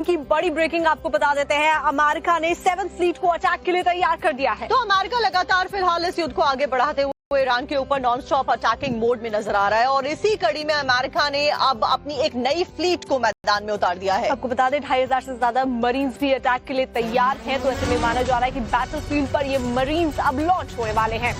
की बड़ी ब्रेकिंग आपको बता देते हैं। अमेरिका ने 7th फ्लीट को अटैक के लिए तैयार कर दिया है। तो अमेरिका लगातार फिलहाल इस युद्ध को आगे बढ़ाते हुए ईरान के ऊपर नॉन स्टॉप अटैकिंग मोड में नजर आ रहा है और इसी कड़ी में अमेरिका ने अब अपनी एक नई फ्लीट को मैदान में उतार दिया है। आपको बता दें 2500 से ज्यादा मरीन्स भी अटैक के लिए तैयार हैं। तो ऐसे में माना जा रहा है कि बैटलफील्ड पर ये मरीन्स अब लॉन्च होने वाले हैं।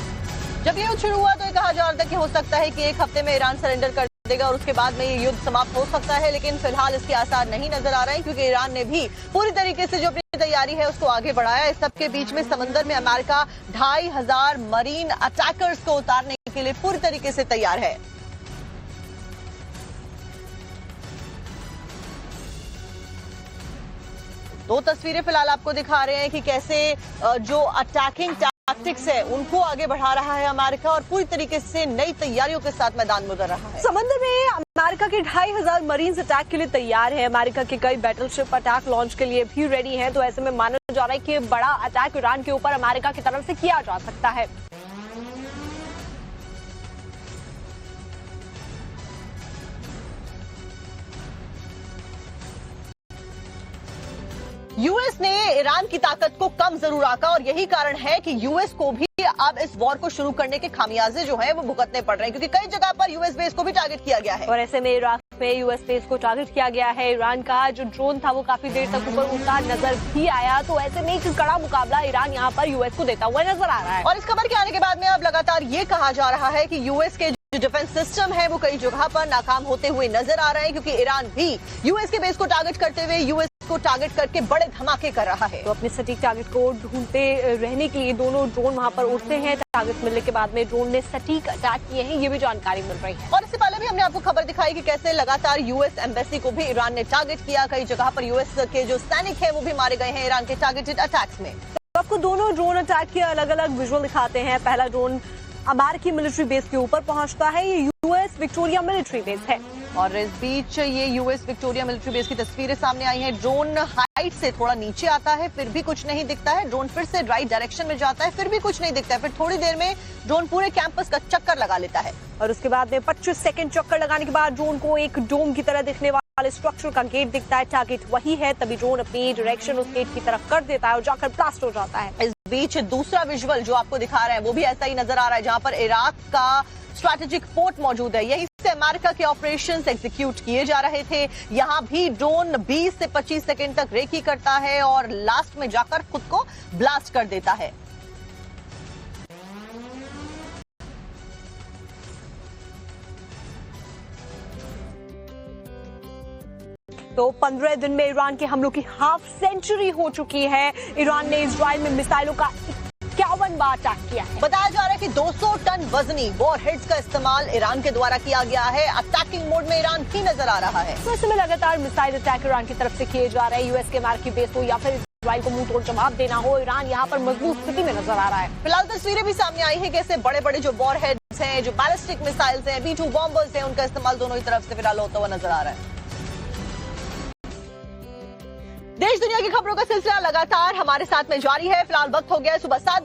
जब ये युद्ध शुरू हुआ तो ये कहा जा रहा था कि हो सकता है कि एक हफ्ते में ईरान सरेंडर कर देगा और उसके बाद में ये युद्ध समाप्त हो सकता है, लेकिन फिलहाल इसके आसार नहीं नजर आ रहे हैं क्योंकि ईरान ने भी पूरी तरीके से जो अपनी तैयारी है उसको आगे बढ़ाया। इस सबके बीच में समंदर में अमेरिका 2500 मरीन अटैकर्स को उतारने के लिए पूरी तरीके से तैयार है। दो तस्वीरें फिलहाल आपको दिखा रहे हैं कि कैसे जो अटैकिंग टैक्टिक्स है उनको आगे बढ़ा रहा है अमेरिका और पूरी तरीके से नई तैयारियों के साथ मैदान में उतर रहा है। समंदर में अमेरिका के 2500 मरीन्स अटैक के लिए तैयार है। अमेरिका के कई बैटलशिप अटैक लॉन्च के लिए भी रेडी हैं। तो ऐसे में माना जा रहा है कि बड़ा अटैक ईरान के ऊपर अमेरिका की तरफ से किया जा सकता है। यूएस ने ईरान की ताकत को कम जरूर आंका और यही कारण है कि यूएस को भी अब इस वॉर को शुरू करने के खामियाजे जो हैं वो भुगतने पड़ रहे हैं क्योंकि कई जगह पर यूएस बेस को भी टारगेट किया गया है। और ऐसे में इराक में यूएस बेस को टारगेट किया गया है। ईरान का जो ड्रोन था वो काफी देर तक ऊपर उड़ता नजर भी आया। तो ऐसे में एक कड़ा मुकाबला ईरान यहाँ पर यूएस को देता हुआ नजर आ रहा है। और इस खबर के आने के बाद में अब लगातार ये कहा जा रहा है कि यूएस के जो डिफेंस सिस्टम है वो कई जगह पर नाकाम होते हुए नजर आ रहे हैं क्योंकि ईरान भी यूएस के बेस को टारगेट करते हुए यूएस को टारगेट करके बड़े धमाके कर रहा है। तो अपने सटीक टारगेट को ढूंढते रहने के लिए दोनों ड्रोन वहां पर उड़ते हैं। टारगेट मिलने के बाद में ड्रोन ने सटीक अटैक किए हैं, ये भी जानकारी मिल रही है। और इससे पहले भी हमने आपको खबर दिखाई कि कैसे लगातार यूएस एम्बेसी को भी ईरान ने टारगेट किया। कई जगह पर यूएस के जो सैनिक है वो भी मारे गए हैं ईरान के टारगेटेड अटैक्स में। तो आपको दोनों ड्रोन अटैक के अलग अलग विजुअल दिखाते हैं। पहला ड्रोन अमेरिकी मिलिट्री बेस के ऊपर पहुंचता है। ये यूएस विक्टोरिया मिलिट्री बेस है और इस बीच ये यूएस विक्टोरिया मिलिट्री बेस की तस्वीरें सामने आई हैं। ड्रोन हाइट से थोड़ा नीचे आता है, फिर भी कुछ नहीं दिखता है। ड्रोन फिर से राइट डायरेक्शन में जाता है, फिर भी कुछ नहीं दिखता है। फिर थोड़ी देर में ड्रोन पूरे कैंपस का चक्कर लगा लेता है और उसके बाद में 25 सेकंड चक्कर लगाने के बाद ड्रोन को एक डोम की तरह दिखने वाले स्ट्रक्चर का गेट दिखता है। टारगेट वही है, तभी ड्रोन अपनी डायरेक्शन उस गेट की तरफ कर देता है और जाकर ब्लास्ट हो जाता है। इस बीच दूसरा विजुअल जो आपको दिखा रहे हैं वो भी ऐसा ही नजर आ रहा है जहां पर इराक का स्ट्रैटेजिक पोर्ट मौजूद है। यहीं से अमेरिका के ऑपरेशंस एग्जीक्यूट किए जा रहे थे। यहां भी ड्रोन 20 से 25 सेकंड तक रेकी करता है और लास्ट में जाकर खुद को ब्लास्ट कर देता है। तो 15 दिन में ईरान के हमलों की हाफ सेंचुरी हो चुकी है। ईरान ने इजराइल में मिसाइलों का 51 बार अटैक किया है। बताया जा रहा है कि 200 टन वजनी वॉरहेड्स का इस्तेमाल ईरान के द्वारा किया गया है। अटैकिंग मोड में ईरान भी नजर आ रहा है। तो इसमें लगातार मिसाइल अटैक ईरान की तरफ से किए जा रहे हैं। यूएस के अमेरिकी बेस हो या फिर इजराइल को मुंह तोड़ जवाब देना हो, ईरान यहाँ पर मजबूत स्थिति में नजर आ रहा है। फिलहाल तस्वीरें भी सामने आई है कैसे बड़े बड़े जो वॉरहेड्स हैं, जो बैलिस्टिक मिसाइल्स हैं, B-2 बॉम्बर्स हैं, उनका इस्तेमाल दोनों ही तरफ से फिलहाल होता हुआ नजर आ रहा है। देश दुनिया की खबरों का सिलसिला लगातार हमारे साथ में जारी है। फिलहाल वक्त हो गया है सुबह 7